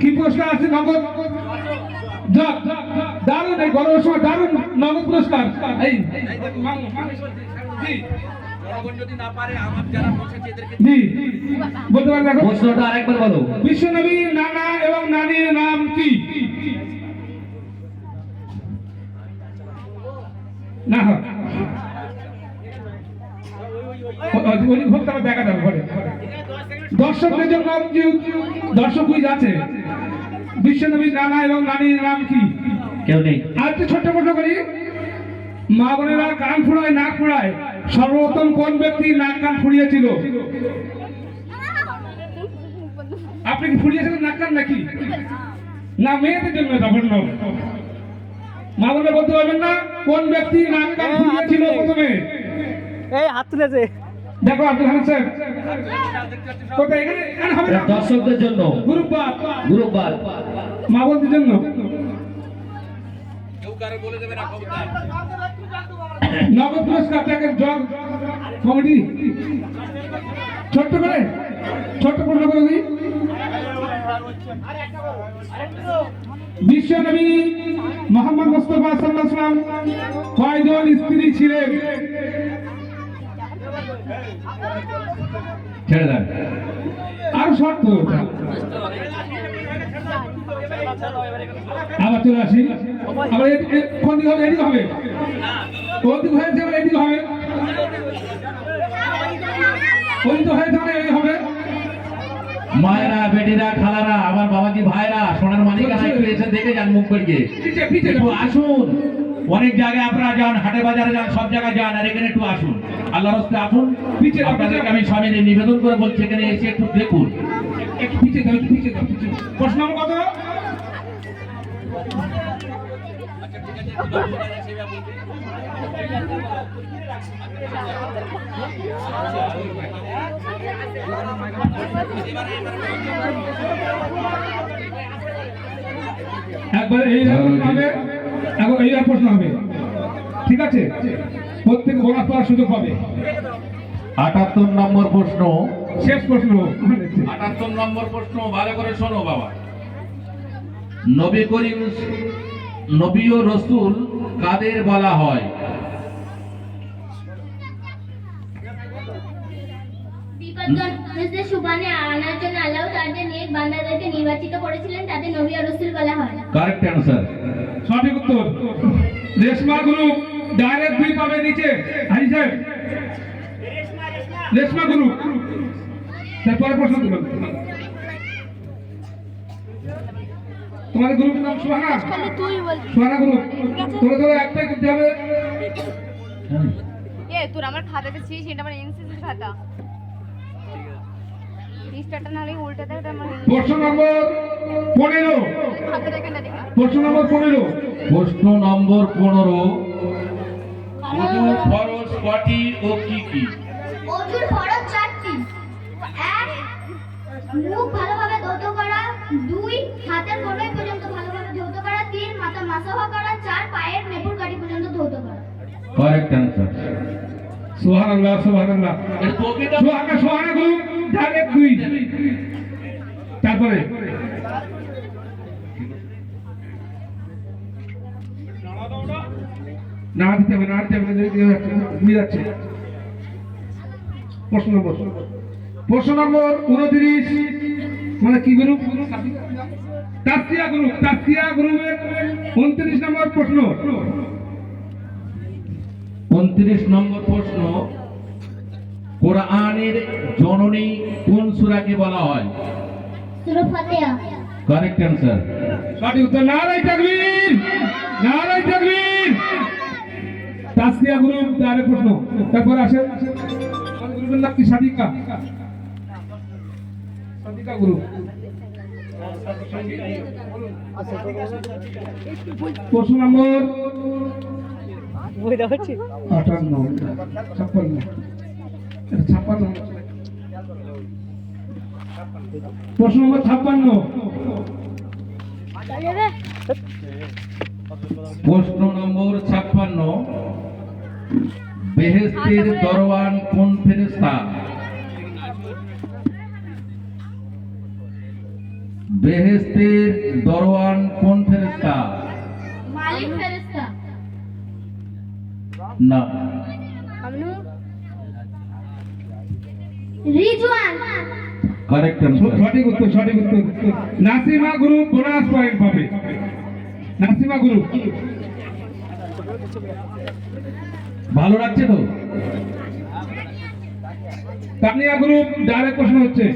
কি পুরস্কার আছে নগদ? দারুণ, এই গরমের সময় দারুণ নগদ পুরস্কার। এই যদি না পারে আমার যারা বসেছে এদেরকে জি বলতে পারেন। দেখো প্রশ্নটা আরেকবার বলো। বিশ্বনবীর নানা এবং নানির নাম কি? না দেখা যাবে ঘরে। দর্শকদের জন্য দর্শক কুইজ আছে। বিশ্বনবীর নানা এবং নানির নাম কি? কেউ নেই। আর একটু ছোট্ট প্রশ্ন করি, মা বোনেরা কান ফুড়ায় নাক ফুড়ায় সর্বপ্রথম কোন ব্যক্তি নাক কান ফুড়িয়েছিল? আপনি কি ফুড়িয়েছিলেন নাক কান নাকি? না, মেয়েদের জন্য তখন মা বোনেরা বলতে পারবেন না কোন ব্যক্তি নাক কান ফুড়িয়েছিল প্রথমে? এই হাত তুলেছে। দেখো আব্দুল হামিদ সাহেব কোথায়? এখানে হবে না। দর্শকদের জন্য গ্রুপ বাদ মা বোনদের জন্য কেউ কারো বলে দেবে না খবরদার। নগদ পুরস্কার থেকে জগ কমিটি ছোট্ট প্রশ্ন করে দিই। বিশ্বনবী মুহাম্মদ মুস্তাফা সাল্লাল্লাহু আলাইহি ওয়াসাল্লাম কয়জন স্ত্রী ছিলেন? ছেড়ে দেন। আর শর্ত আবার চলে আসি। আবার কোন দিকে হবে? এদিকে হবে। কোন দিকে হয়েছে? আবার এদিকে হবে। ওই তো হয়েছে মানে এই হবে। মায়েরা, বেটিরা, খালারা, আমার বাবাজি ভাইরা, সোনার মালিকানা একটু এসে দেখে যান মুখ করিয়ে। একটু আসুন। অনেক জায়গায় আপনারা যান, হাটে বাজারে যান, সব জায়গায় যান, আর এখানে একটু আসুন। আল্লাহর রাস্তায় আসুন। আপনাদেরকে আমি স্বামীর নিবেদন করে বলছি, এখানে এসে একটু দেখুন। একটু পিছিয়ে দাও। প্রশ্ন নম্বর কত? আচ্ছা ঠিক আছে, দর্শকরা সেবা বলবে। একবার এই হবে, এখন এই প্রশ্ন হবে, ঠিক আছে? প্রত্যেক বোনাস পাওয়ার সুযোগ হবে। ৭৮ নম্বর প্রশ্ন। শেষ প্রশ্ন। ৭৮ নম্বর প্রশ্ন, ভালো করে শোনো বাবা। নবী করিম, নবী ও রাসূল কাদের বলা হয়? বিপদের সুবানে আনার জন্য আল্লাহ তাদের নেক বান্দাদেরকে নির্বাচিত করেছিলেন, তাদের নবী আর রাসূল বলা হয়। Correct answer. সঠিক উত্তর। রেশমা গ্রুপ ডাইরেক্ট 2 পাবে নিচে। হাজি সাহেব, রেশমা গ্রুপ। তারপরে প্রশ্ন তুলুন। তোমাদের গ্রুপের নাম সুহানা? সুহানা গ্রুপ। তোরা একটাই করতে হবে। তোর আমার খাতাতে ছিল, সেটা আমার এনসিসি খাতা। লিস্টটা নালে উল্টে দেয় আমার। প্রশ্ন নম্বর 15। খাতাটা কেন দেখি? প্রশ্ন নম্বর 15। প্রশ্ন নম্বর 15। ওযুর ফরজ কটি ও কি কি? ওযুর ফরজ 4টি। 1 মুখ ভালোভাবে ধৌত করা, 2 হাতের কনুই পর্যন্ত ভালোভাবে ধৌত করা, 3 মাথা মাসাহা করা, 4 পায়ের নেপুর কাটি পর্যন্ত ধৌত করা। Correct answer. সুবহানাল্লাহ। Suhana group direct 2। তারপরে না দিতে হবে, নিয়ে যাচ্ছে। প্রশ্ন নম্বর 29। মানে কি গ্রুপ? তাসকিয়া গ্রুপ। তাসকিয়া গ্রুপের 29 নম্বর প্রশ্ন। 29 নম্বর প্রশ্ন, কোরআনের জননী কোন সূরাকে বলা হয়? সূরা ফাতিহা। Correct answer. সঠিক উত্তর। নারায়ে তাকবীর, নারায়ে তাকবীর। তাসকিয়া গ্রুপ ডাইরেক্ট প্রশ্ন। তারপর আসেন গ্রুপের নাম কি? সাদিকা গ্রুপ। প্রশ্ন নম্বর 58, 56। প্রশ্ন নম্বর 56। প্রশ্ন নম্বর 56। বেহেশতের দরওয়ান কোন ফেরেশতা? বেহেশতের দরওয়ান কোন ফেরেশতা? মালিক ফেরেশতা। না, আমনু রিজওয়ান। Correct answer. সঠিক উত্তর, সঠিক উত্তর। নাসিমা গ্রুপ বোনাস পয়েন্ট পাবে। নাসিমা গ্রুপ। ভালো লাগছে তো? তানিয়া গ্রুপ ডাইরেক্ট প্রশ্ন হচ্ছে।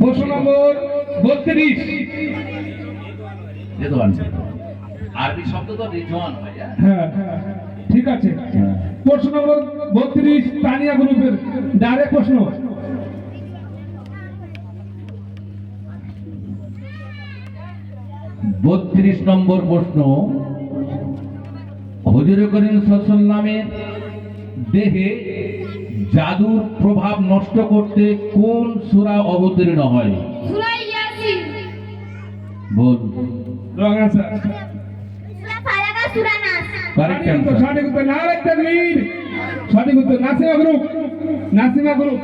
প্রশ্ন নম্বর 32। রেদওয়ান। আরবি শব্দ তো রিজওয়ান ভাইয়া। হ্যাঁ, ঠিক আছে। প্রশ্ন নম্বর 32 তানিয়া গ্রুপের ডাইরেক্ট প্রশ্ন। বত্রিশ নম্বর প্রশ্ন, হুজুর করিম সাল্লামের দেহে জাদুর প্রভাব নষ্ট করতে কোন সূরা অবতীর্ণ হয়? সূরা ইয়াসিন। বল। Wrong answer. সূরা ফালাক আর সূরা নাস। কারেক্ট সঠিক উত্তর, অ্যান্সার। সঠিক উত্তর। নারায়ে তাকবীর। সঠিক উত্তর। নাসিমা গ্রুপ, নাসিমা গ্রুপ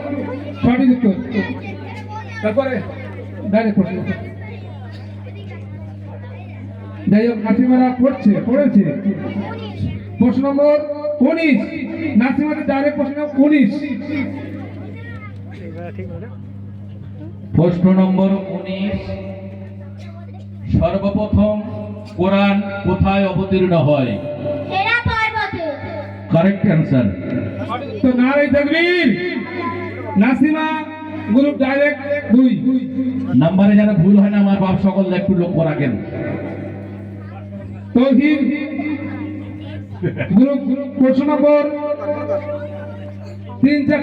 সঠিক উত্তর। তারপরে ডাইরেক্ট প্রশ্ন। যাই হোক, নাসিমারা পড়েছে। প্রশ্ন নম্বর 19 নাসিমাদের ডাইরেক্ট প্রশ্ন 19। ঠিক বলে প্রশ্ন নম্বর 19, সর্বপ্রথম কোরআন কোথায় অবতীর্ণ হয়? হেরা পর্বতে। Correct answer. তো নারায়ে তাকবীর। Nasima group direct 2। নাম্বারে যেন ভুল হয় না, আমার বাপ সকল একটু লক্ষ্য রাখেন। তৌহিদ গ্রুপ প্রশ্ন নম্বর 3, 4,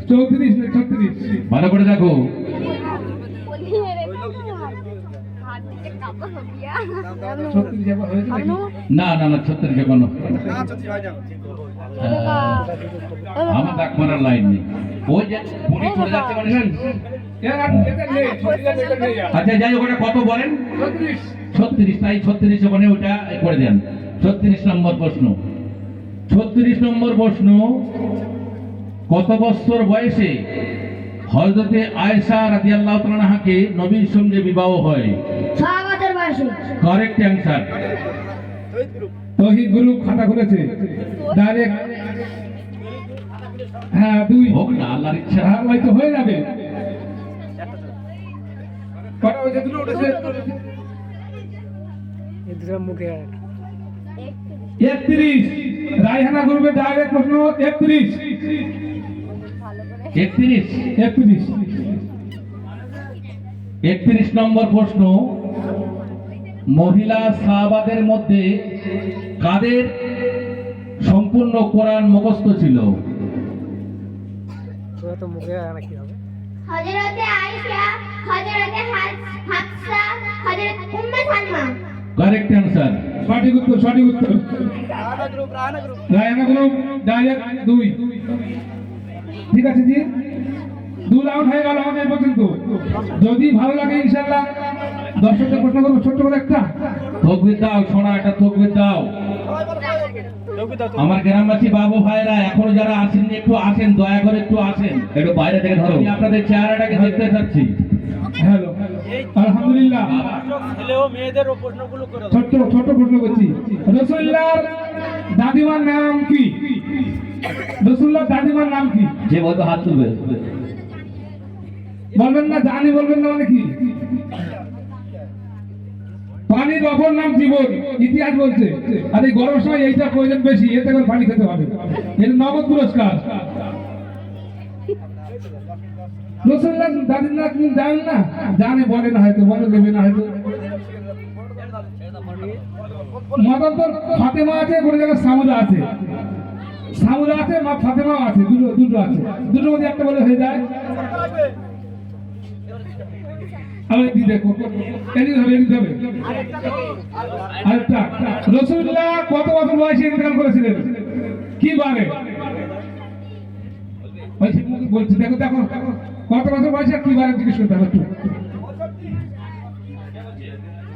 34 না 36। ভালো করে দেখো। হাত দিকে কাপড় হবিয়া 36 একবার হয়েছে নাকি? আমনু না না না, 36 কোনো আমার ডাক মারার লাইন নেই। ওই যে পুরি চলে যাচ্ছে মানে। এটা নেই, 36 এটা নেই আর। আচ্ছা যাই হোক, ওটা কত বলেন? 36। 36, তাই 36 ওখানে ওটা করে দেন। 36 নম্বর প্রশ্ন। 36 নম্বর প্রশ্ন, কত বছর বয়সে হযরতে আয়েশা রাদিয়াল্লাহু তাআলা আনহাকে নবীর সঙ্গে বিবাহ হয়? 6 বছর বয়সে। Correct answer. তৌহিদ গ্রুপ খাতা খুলেছে ডাইরেক্ট। হ্যাঁ 2। হোক না, আল্লাহর ইচ্ছা। হ্যাঁ, ওই তো হয়ে যাবে। কটা হয়েছে? দুটো উঠেছে। এই দুটো মুখে 31 রায়হানা গ্রুপের ডাইরেক্ট প্রশ্ন 31। 31 নম্বর প্রশ্ন, মহিলা সাহাবাদের মধ্যে কাদের সম্পূর্ণ কোরআন মুখস্থ ছিল? তোরা তো মুখে নাকি হবে হযরতে আয়েশা, হযরতে হাফসা, হযরত উম্মে সালমা। Correct answer. সঠিক উত্তর, সঠিক উত্তর। Raihana group direct 2। ঠিক আছে জি, 2 রাউন্ড হয়ে গেল আমাদের পর্যন্ত। যদি ভালো লাগে ইনশাআল্লাহ দর্শকদের প্রশ্ন করবো ছোট্ট করে একটা। তকবীর দাও সোনা, একটা তকবীর দাও। আমার গ্রামবাসী বাবু ভাইরা এখনো যারা আসেননি একটু আসেন, দয়া করে একটু আসেন, একটু বাইরে থেকে ধরো। আমি আপনাদের চেহারাটাকে দেখতে চাচ্ছি। হ্যালো, আলহামদুলিল্লাহ। ছোট্ট ছোট্ট প্রশ্ন করছি, রাসূলুল্লাহর দাদিমার নাম কি? রাসূলুল্লাহর দাদিমার নাম কি? যে বলতো হাত তুলবে। বলবেন না, জানি বলবেন না মানে কি? পানির অপর নাম জীবন, ইতিহাস বলছে। আর এই গরমের সময় এইটা প্রয়োজন বেশি, এতে করে পানি খেতে হবে। এর নগদ পুরস্কার। রাসূলুল্লাহ দাদির নাম আপনি জানেন না? জানে, বলে না হয়তো, বলে দেবে না হয়তো। মতান্তর ফাতেমা আছে, কোনো জায়গায় সামুদা আছে। সামুদা আছে, মা ফাতেমাও আছে, দুটো আছে। দুটোর মধ্যে একটা বলে হয়ে যায়। আবার কি দেখো, এদিকে হবে, এদিকে হবে। আরেকটা, রাসূলুল্লাহ কত বছর বয়সে ইন্তেকাল করেছিলেন? কি বারে? ওই সে মুখে বলছি, দেখো দেখো কত বছর বয়সে কি বারে জিজ্ঞেস করতে হবে একটু।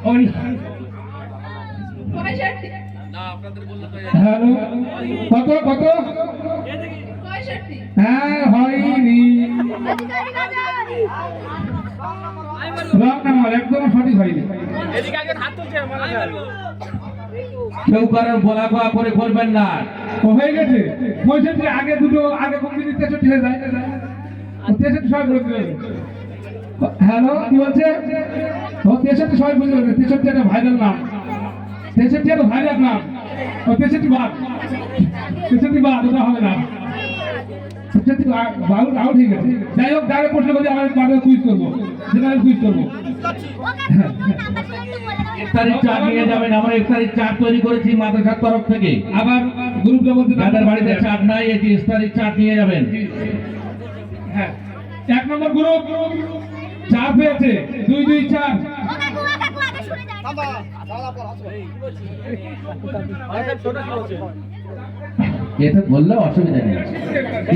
ওই না আপনাদের বললে তো হ্যালো, কত কত? 65 হ্যাঁ হয়নি, রং নাম্বার একদম সঠিক হয়নি। কেউ কারোর বলা কোয়া করে করবেন না। ও হয়ে গেছে, বলছেন যে আগে দুটো আগে কমপ্লিট 63 হয়ে যায়, 63 সবাই বলে দিলেন। হ্যালো, কি বলছে? ও 63 সবাই বুঝে গেছে, 63 একটা ভাইরাল নাম, 63 একটা ভাইরাল নাম, ও 63 বাদ, 63 বাদ, ওটা হবে না, 63 বাউল আউট হয়ে গেছে। যাই হোক, ডাইরেক্ট প্রশ্ন করে আমার বাড়িতে কুইজ করবো, জেনারেল কুইজ করবো। ইফতারির চা নিয়ে যাবেন, আমরা ইফতারির চা তৈরি করেছি মাদ্রাসার তরফ থেকে। আবার গ্রুপটা বলতে যাদের বাড়িতে চাট নাই, এই যে ইফতারির চাট নিয়ে যাবেন। হ্যাঁ, 1 নম্বর গ্রুপ 4 পেয়েছে, 2 2 4। এটা বললে অসুবিধা নেই,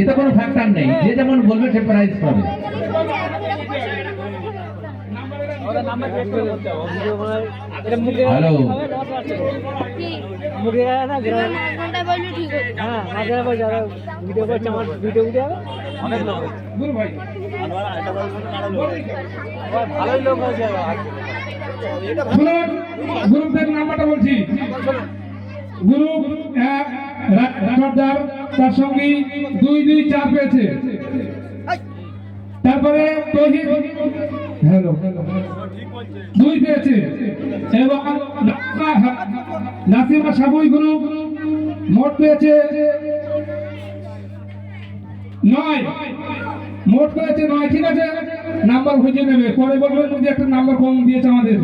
এটা কোনো ফ্যাক্টর নেই, যে যেমন বলবে সে প্রাইজ পাবে। এটা মুখে হ্যালো, মুখে না গ্রাম কোনটা বললি ঠিক হবে হ্যাঁ মাঝে মাঝে যারা ভিডিও করছে আমার ভিডিও উঠে যাবে অনেক লোক গুরু ভাই ভালোই লোক হয়েছে শুনুন, গ্রুপ থেকে নাম্বারটা বলছি। গ্রুপ 1 রাখারদার, তার সঙ্গে 2 2 4 পেয়েছে। তারপরে তৌহিদ, হ্যালো, 2 পেয়েছে। এবং নাসিমা সাবুই গ্রুপ মোট পেয়েছে 9, মোট পেয়েছে 9। ঠিক আছে, নাম্বার খুঁজে নেবে, পরে বলবেন যে একটা নাম্বার কম দিয়েছে আমাদের।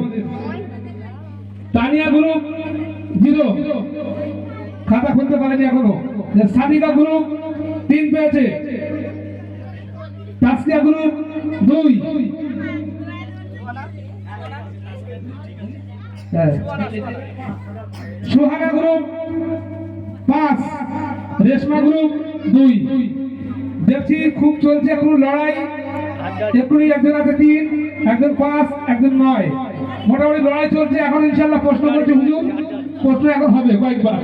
তানিয়া গ্রুপ 0, খাতা খুলতে পারেনি এখনো। সাদিকা গ্রুপ 3 পেয়েছে। Taskia group 2। Suhana group 5, Reshma group 2। দেখছি খুব চলছে এখন লড়াই, এক্ষুনি একজন আছে 3, একজন 5, একজন 9, মোটামুটি লড়াই চলছে এখন। ইনশাল্লাহ প্রশ্ন করছে হুজুর, প্রশ্ন এখন হবে কয়েকবার।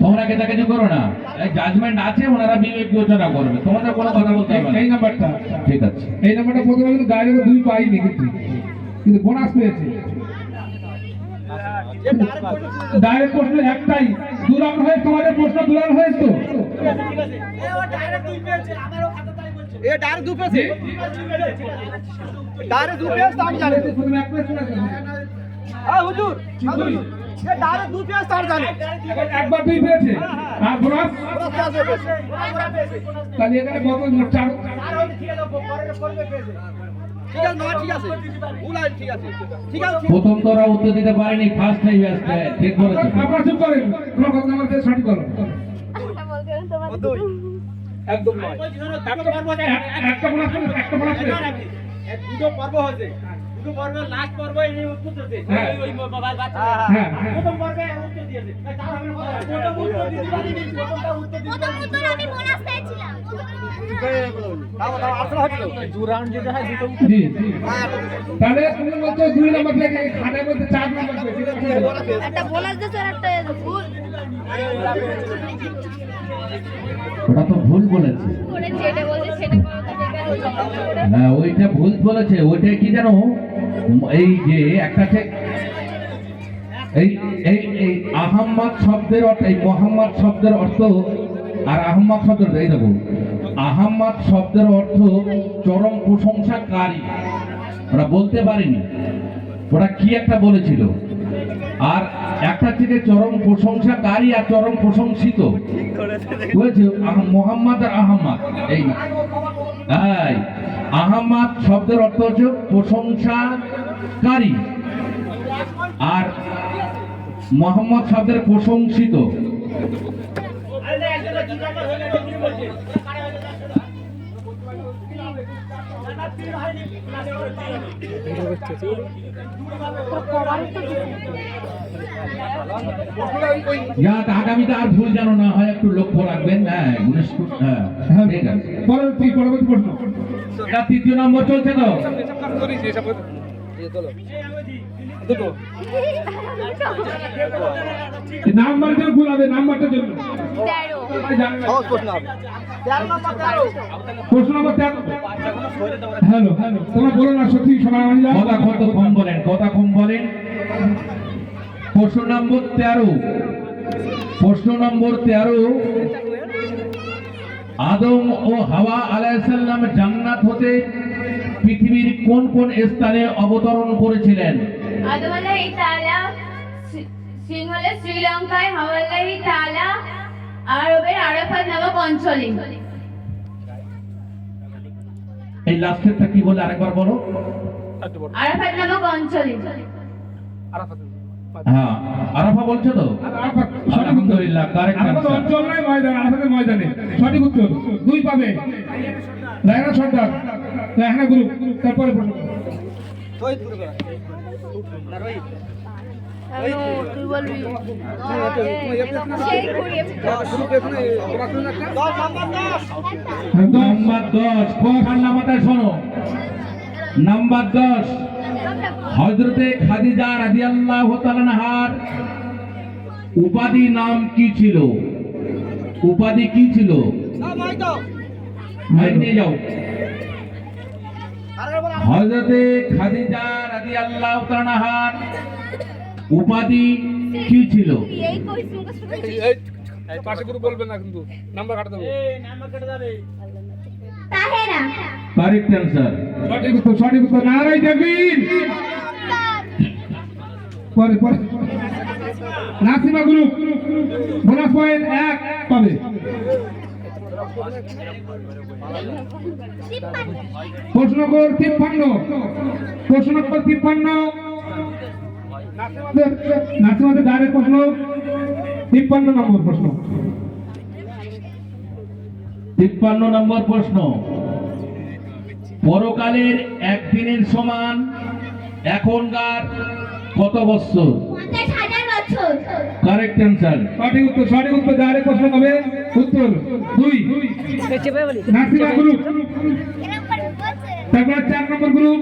তোমরা কেটাকেটি করো না, এই জাজমেন্ট আছে, ওনারা বিবেক বিবেচনা করবে, তোমাদের কোনো কথা বলতে হবে না। এই নাম্বারটা, ঠিক আছে, এই নাম্বারটা প্রথমে কিন্তু ডাইরেক্ট 2 পাইনি, কিন্তু বোনাস পেয়েছে। ডাইরেক্ট প্রশ্ন একটাই, 2 রাউন্ড হয়ে তোমাদের প্রশ্ন 2 রাউন্ড হয়েছে তো। এ ডাইরেক্ট 2 পেয়েছে, ডাইরেক্ট 2 পেয়েছে আমি জানি। প্রথমে এক পেয়েছে না কেন? হ্যাঁ হুজুর, এ ডাইরেক্ট 2 পেয়েছে তার জানি। একবার 2 পেয়েছে আর বোনাস, ওরা পেয়েছে পেয়েছে তাহলে এখানে কত? 4। ঠিক আছে না, ঠিক আছে ভুল আছে, ঠিক আছে ঠিক আছে। প্রথম তো ওরা উত্তর দিতে পারেনি, ফার্স্ট টাইম আসছে, ঠিক বলেছো। আপনারা চুপ করেন, কোনো কথা আমার কাছে সঠিক করো। দুই একদম নয়, একটা বোনাস পেয়েছে, একটা বোনাস পেয়েছে। দুটো পর্ব হয়েছে, দুটো পর্বের লাস্ট পর্ব এই উত্তর দিতে হ্যাঁ। ওই বাচ্চা হ্যাঁ, হ্যাঁ। প্রথম পর্বে উত্তর দিয়েছে, তার আমি প্রথম উত্তর দিতে পারিনি, প্রথমটা উত্তর দিতে পারিনি। দু রাউন্ড যেটা হয় দুটো জি, জি। তাহলে তুমি বলছো 2 নাম্বার থেকে খাতায় বলতে 4 নাম্বার পেয়েছে। একটা বোনাস দিয়েছে আর একটা ভুল ওটা তো ভুল বলেছে। করেছে, এটা বলছে সেটা করো তো বেকার। হ্যাঁ, ওইটা ভুল বলেছে। ওইটা কি জানো, এই যে একটা এই এই এই আহম্মদ শব্দের অর্থ, এই মোহাম্মদ শব্দের অর্থ আর আহম্মদ শব্দের, এই দেখো, আহম্মদ শব্দের অর্থ চরম প্রশংসাকারী। ওরা বলতে পারেনি, ওরা কি একটা বলেছিল। আর একটা থেকে চরম প্রশংসাকারী আর চরম প্রশংসিত বুঝেছো, মোহাম্মদ আর আহম্মদ। এই আহম্মদ শব্দের অর্থ হচ্ছে প্রশংসাকারী, আর মোহাম্মদ শব্দের প্রশংসিত। যাক আগামীতে আর ভুল যেন না হয় একটু লক্ষ্য রাখবেন। হ্যাঁ হ্যাঁ ঠিক আছে। পরবর্তী প্রশ্ন। এটা 3য় নম্বর চলছে তো। নাম্বার জন্য ভুল হবে, নাম্বারটার জন্য 13 প্রশ্ন নম্বর 13। হ্যালো হ্যালো, তোমরা বলো না সত্যি সময় আমাদের কথা কম বলেন, কথা কম বলেন। প্রশ্ন নম্বর 13। প্রশ্ন নম্বর 13। আদম ও হাওয়া আলাইহিস সালাম জান্নাত হতে পৃথিবীর কোন কোন স্থানে অবতরণ করেছিলেন? আদম আলাইহিস সালাম সিংহলে শ্রীলঙ্কায়, হাওয়া আলাইহিস সালাম আরবের আরাফাত নামক অঞ্চলে। এই লাস্টেরটা কি বলে আরেকবার বলো। আরাফাত নামক অঞ্চলে। হ্যাঁ আরাফা বলছো তো? আলহামদুলিল্লাহ কারেক্ট আমাদের আনসার। অঞ্চল নয় ময়দান, আমাদের ময়দানে সঠিক উত্তর 2 পাবে। রায়না সর্দার, রায়না গ্রুপ। তারপরে প্রশ্ন। তুই বলবি সেই ঘুরিয়ে নাম্বার 10 ঠান্ডা মাথায় শোনো। নাম্বার 10 হযরতে খাদিজা রাদিয়াল্লাহু তাআলা আনহার উপাধি নাম কি ছিল? উপাধি কি ছিল? মাইক নিয়ে যাও। হযরতে খাদিজা রাদিয়াল্লাহু তাআলা আনহার উপাধি কি ছিল? এই কোশ্চেন পাশে গ্রুপ বলবেন না কিন্তু নাম্বার কাটা দেবো। তাহেরা। Correct answer. সঠিক উত্তর, সঠিক উত্তর। নারাই তাকবীর। পরে পরে নাসিমা গ্রুপ বোনাস পয়েন্ট 1 পাবে। প্রশ্ন নম্বর 53। প্রশ্ন নম্বর 53 নাসিমাদের ডাইরেক্ট প্রশ্ন। 53 নম্বর প্রশ্ন। 53 নম্বর প্রশ্ন। পরকালের একদিনের সমান এখনকার কত বছর? 50,000 বছর। Correct answer. সঠিক উত্তর, সঠিক উত্তর। ডাইরেক্ট প্রশ্ন হবে উত্তর 2 চেপে বলি নাসিমা গ্রুপ। তারপর 4 নম্বর গ্রুপ।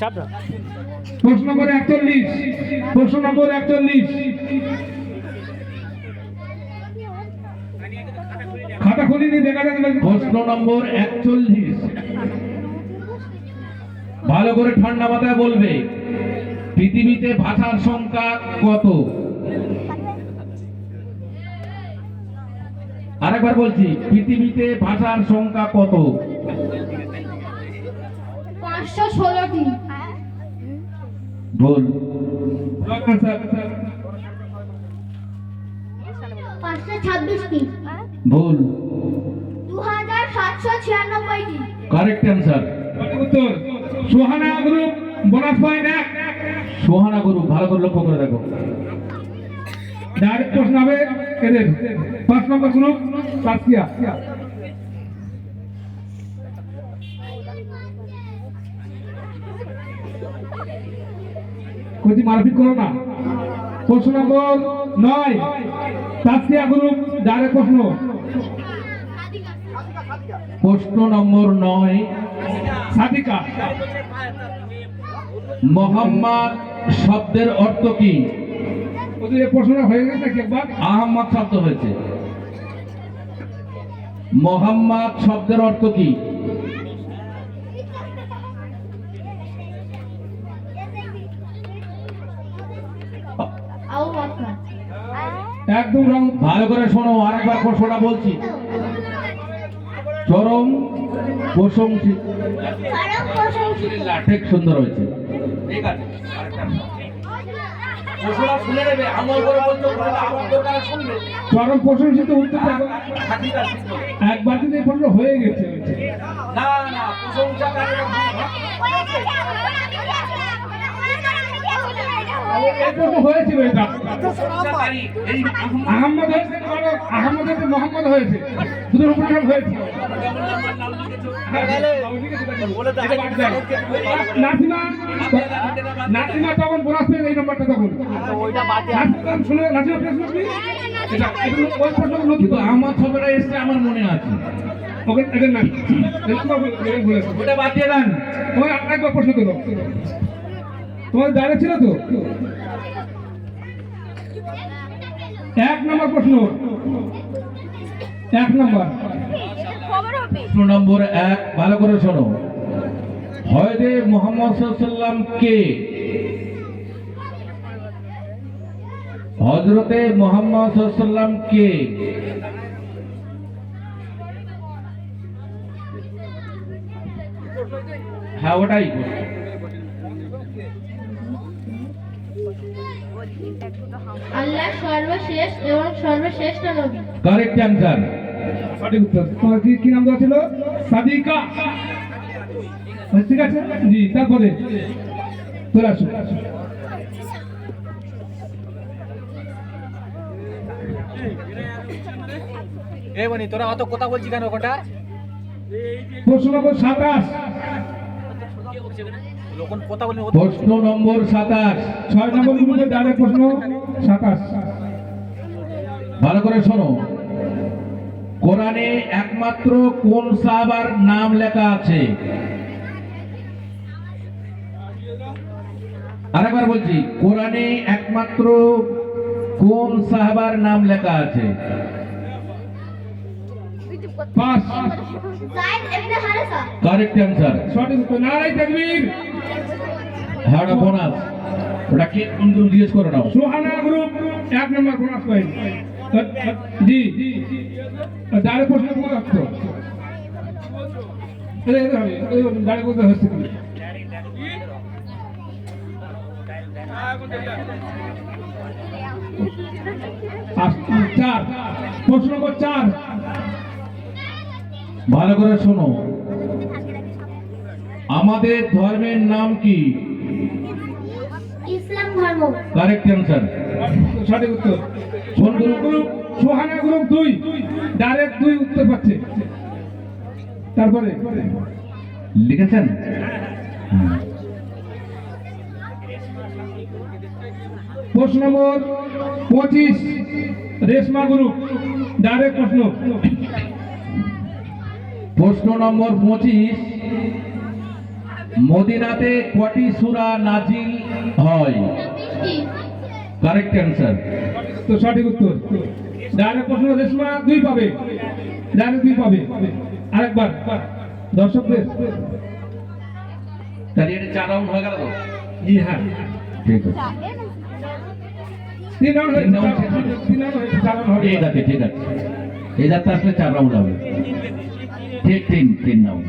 চাপ না প্রশ্ন নম্বর 41। প্রশ্ন নম্বর 41। খাতা খুলিনি, দেখা যাবে। প্রশ্ন নম্বর 41। ভালো করে ঠান্ডা মাথায় বলবে। পৃথিবীতে ভাষার সংখ্যা কত? আরেকবার বলছি, পৃথিবীতে ভাষার সংখ্যা কত? 516টি। বল। 526টি। বল। 2796টি। Correct answer. সঠিক উত্তর। Sohana group bonus point 1। Sohana গুরু, ভালো করে লক্ষ্য করে দেখো। ডাইরেক্ট প্রশ্ন হবে এদের। 5 নম্বর গ্রুপ সাসকিয়া। কোচি মারপিট করো না। প্রশ্ন নম্বর 9 সাসকিয়া গ্রুপ ডাইরেক্ট প্রশ্ন। প্রশ্ন নম্বর 9। সাদিকা। মোহাম্মদ শব্দের অর্থ কি? ওদের এই প্রশ্নটা হয়ে গেছে নাকি একবার? আহমদ শব্দ হয়েছে। মোহাম্মদ শব্দের অর্থ কি? আবু বকর। একদম রং। ভালো করে শোনো, আরেকবার প্রশ্নটা বলছি। চরম প্রশংসিত। চরম প্রশংসিত। ঠিক সুন্দর হয়েছে। ঠিক আছে আরেকটা প্রশ্নটা শুনে নেবে, আমল করে বলতে আমল করে শুনবে। চরম প্রশংসিত উত্তরটা ঠিক আছে একবার কিন্তু এই প্রশ্ন হয়ে গেছে। না না প্রশংসা করে এই প্রশ্ন হয়েছিল এটা তারিখ, এই আহমদ হয়েছে আহমদ হয়েছে মোহাম্মদ হয়েছে দুটোর উপর হয়েছে নাসিমা নাসিমা তখন বোনাস পেয়ে এই নম্বরটা তখন নাসিমা শুনে নাসিমা পেয়েছিল আপনি এটা ওই প্রশ্ন নতুন কিন্তু আমার ছবিটা এসছে আমার মনে আছে, ওকে এটা না বলেছে ওটা বাদ দিয়ে দেন। তোমার আরেকবার প্রশ্ন করো তোমার দাঁড়িয়ে ছিল তো 1 নম্বর প্রশ্ন 1 নম্বর প্রশ্ন নম্বর 1, ভালো করে শোনো। হযরতে মুহাম্মদ সাল্লাল্লাহু আলাইহি কে? হযরতে মুহাম্মদ সাল্লাল্লাহু আলাইহি কে? হ্যাঁ ওটাই আল্লাহ সর্বশেষ এবং সর্বশ্রেষ্ঠ নবী। Correct answer. সঠিক উত্তর তোমার কি নাম দেওয়া ছিল সাদিকা ঠিক আছে জি তারপরে চলে আসো এই বনি তোরা অত কথা বলছিস কেন ওটা? প্রশ্ন নম্বর 27 লোকন কথা বলি প্রশ্ন নম্বর 27, 6 নম্বর গ্রুপের ডাইরেক্ট প্রশ্ন 27 ভালো করে শোনো। কোরআনে একমাত্র কোন সাহাবার নাম লেখা আছে? আরেকবার বলছি, কোরআনে একমাত্র কোন সাহাবার নাম লেখা আছে? 5 যায়েদ ইবনে হারেসা। Correct answer. সঠিক উত্তর নারাই তাকবীর হ্যাঁ ওটা বোনাস, ওটা কি কোন গ্রুপ জিজ্ঞেস করে নাও। সুহানা গ্রুপ 1 নম্বর বোনাস পাই জি ডাইরেক্ট প্রশ্ন করতে আসতো ডাইরেক্ট করতে হচ্ছে কি চার প্রশ্ন নম্বর 4 ভালো করে শোনো। আমাদের ধর্মের নাম কি? ইসলাম ধর্ম। Correct answer. সঠিক উত্তর কোন group? Group Suhana group 2 direct 2 উত্তর পাচ্ছে তারপরে লিখেছেন? প্রশ্ন নম্বর 25 রেশমা গ্রুপ ডাইরেক্ট প্রশ্ন প্রশ্ন নম্বর 25, মদিনাতে কটি সূরা নাজিল হয়? Correct answer. তো সঠিক উত্তর ডাইরেক্ট প্রশ্ন রেশমা 2 পাবে ডাইরেক্ট 2 পাবে আরেকবার দর্শকদের তাহলে এটা 4 রাউন্ড হয়ে গেল তো? জি হ্যাঁ ঠিক আছে, 3 রাউন্ড হয়েছে 3 রাউন্ড হয়েছে 4 রাউন্ড হবে ঠিক আছে, ঠিক আছে। এই যাত্রা আসলে 4 রাউন্ড হবে। ঠিক 3 রাউন্ড।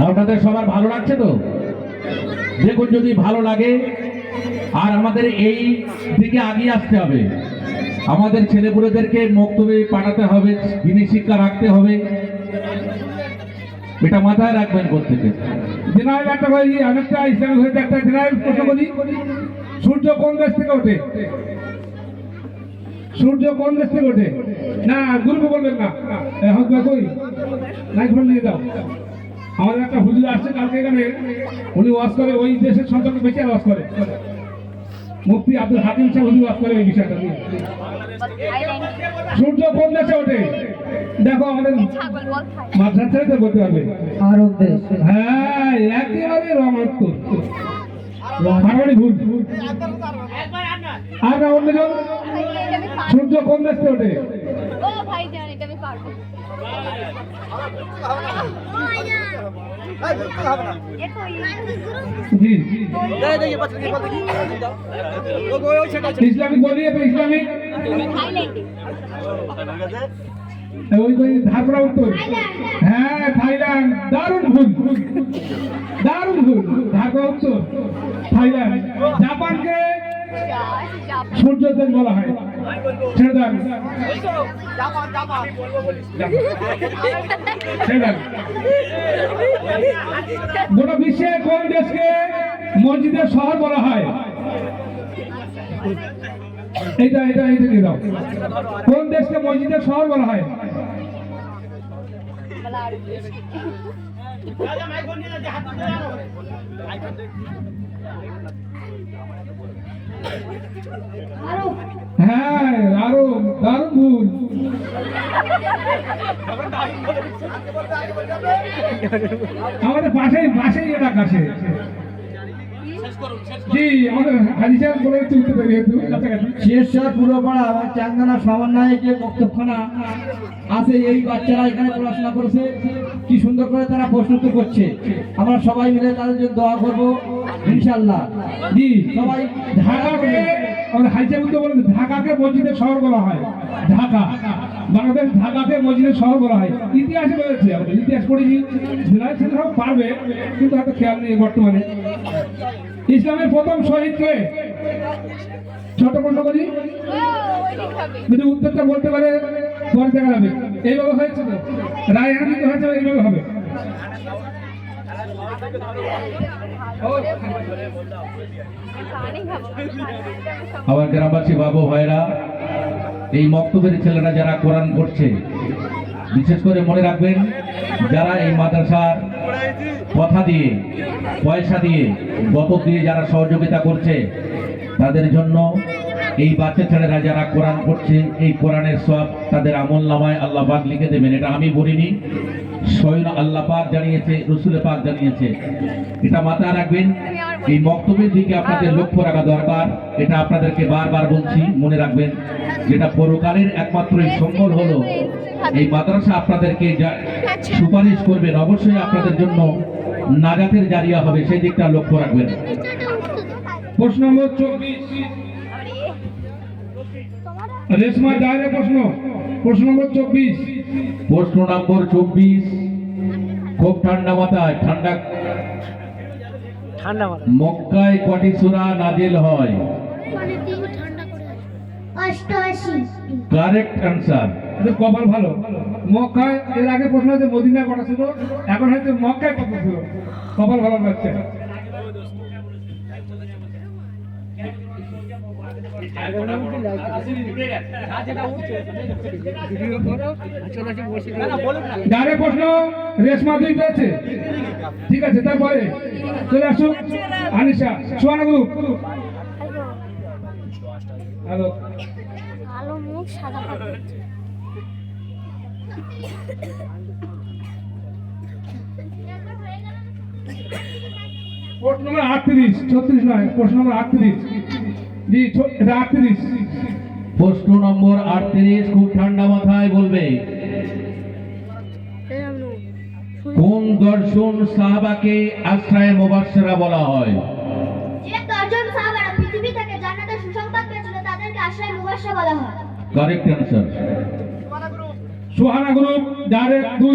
আপনাদের সবার ভালো লাগছে তো? দেখুন, যদি ভালো লাগে আর আমাদের এই দিকে আগিয়ে আসতে হবে, আমাদের ছেলেপুলেদেরকে মক্তবে পাঠাতে হবে, দিনী শিক্ষা রাখতে হবে, এটা মাথায় রাখবেন প্রত্যেকে। জেনারেল একটা ভাই অনেকটা ইসলামিক হয়েছে একটা জেনারেল প্রশ্ন করি সূর্য কোন দেশ থেকে ওঠে? সূর্য কোন দেশ থেকে ওঠে? না গ্রুপে বলবেন না এখন কই লাইট ফোন নিয়ে যাও। আমাদের একটা হুজুর আসছে কালকে এখানে, উনি ওয়াজ করে ওই দেশের সম্পর্কে বেশি ওয়াজ করে, মুফতি আব্দুল হাকিম সাহেব হুজুর ওয়াজ করে এই বিষয়টা নিয়ে। সূর্য কোন দেশে ওঠে? দেখো আমাদের মাদ্রাসায় তো বলতে পারবে আরব দেশ। হ্যাঁ একেবারে রমাত্ম মারামারি ভুল আর না অন্যজন সূর্য কোন দেশ থেকে ওঠে? ও ভাই জান এটা আমি পারবো। জি দেখি পাঁচ দেখি ইসলামিক বলিয়ে তো ইসলামিক থাইল্যান্ডে। ওই ধারপড়া উত্তর হ্যাঁ থাইল্যান্ড দারুণ ভুল দারুণ ভুল ধারপড়া উত্তর থাইল্যান্ড। জাপানকে সূর্যোদয় বলা হয়? ছেড়ে দেন, জাপান জাপান ছেড়ে দেন। গোটা বিশ্বে কোন দেশকে মসজিদের শহর বলা হয়? এটা দিয়ে দাও। কোন দেশকে মসজিদের শহর বলা হয়? রাজা মাইক বন্ধ করে হাত ধরে আনো মাইক বন্ধ হ্যাঁ, আরো দারুণ ভুল। আমাদের পাশেই এলাকা আছে। জি, আমাদের হাজি সাহেব বলে তুলতে পারি কাছাকাছি। শেরশাহ পুরোপাড়া আমার চাঙ্গানা সমন্বয়ে যে বক্তব্যখানা আছে, এই বাচ্চারা এখানে পড়াশোনা করেছে, কি সুন্দর করে তারা প্রশ্ন উত্তর করছে। আমরা সবাই মিলে তাদের জন্য দোয়া করবো ইনশাআল্লাহ। জি, সবাই ঢাকাকে আমাদের হাজি সাহেব তো বলেন ঢাকাকে মসজিদের শহর বলা হয়। ঢাকা, বাংলাদেশ ঢাকাকে মসজিদের শহর বলা হয়। ইতিহাসে রয়েছে, আমাদের ইতিহাস পড়েছি, জেলায় সব পারবে কিন্তু হয়তো খেয়াল নেই বর্তমানে। ইসলামের প্রথম শহীদ কে? ছোট প্রশ্ন করি, যদি উত্তরটা বলতে পারে পরে দেখা যাবে। এইভাবে হয়েছে তো, রায় হানিত হয়েছে, এইভাবে হবে। আমার গ্রামবাসী বাবু ভাইরা, এই মক্তবের ছেলেরা যারা কোরআন পড়ছে, বিশেষ করে মনে রাখবেন, যারা এই মাদ্রাসার কথা দিয়ে, পয়সা দিয়ে, বতক দিয়ে যারা সহযোগিতা করছে, তাদের জন্য এই বাচ্চা ছেলেরা যারা কোরআন পড়ছে, এই কোরআনের সওয়াব তাদের আমল নামায় আল্লাহ পাক লিখে দেবেন। এটা আমি বলিনি, স্বয়ং আল্লাহ পাক জানিয়েছে, রসুল পাক জানিয়েছে। এটা মাথায় রাখবেন। এই বক্তব্যের দিকে আপনাদের লক্ষ্য রাখা দরকার। এটা আপনাদেরকে বারবার বলছি, মনে রাখবেন, যেটা পরকালের একমাত্র সম্বল হলো এই মাদ্রাসা আপনাদেরকে সুপারিশ করবেন, অবশ্যই আপনাদের জন্য নাজাতের জারিয়া হবে, সেই দিকটা লক্ষ্য রাখবেন। প্রশ্ন নম্বর 24, রেশমা ডায়ের প্রশ্ন। প্রশ্ন নম্বর 24, প্রশ্ন নম্বর 24, খুব ঠান্ডা মাথায়, ঠান্ডা মাথা মক্কায় কটি সূরা নাজিল হয়? 88। Correct answer. কপাল ভালো। মক্কায়, এর আগে প্রশ্ন হচ্ছে মদিনায় কটা ছিল, এখন হচ্ছে মক্কায় কত ছিল। কপাল ভালো লাগছে। ডাইরেক্ট প্রশ্ন রেশমা 2 পেয়েছে, ঠিক আছে। তারপরে চলে আসুন আনিশা, সোয়ানা গ্রুপ। হ্যালো, কালো মুখ সাদা পাটি। প্রশ্ন নম্বর 38, 36 নয়, প্রশ্ন নম্বর 38। জি, এটা 38। প্রশ্ন নম্বর 38, খুব ঠান্ডা মাথায় বলবে। কোন দর্শন সাহাবাকে আশ্রয় মুবাশশিরা বলা হয়? যে 10 জন সাহাবারা পৃথিবী থেকে জান্নাতের সুসংবাদ পেয়েছিল তাদেরকে আশ্রয় মুবাশশিরা বলা হয়। Correct answer. Sohana group direct 2।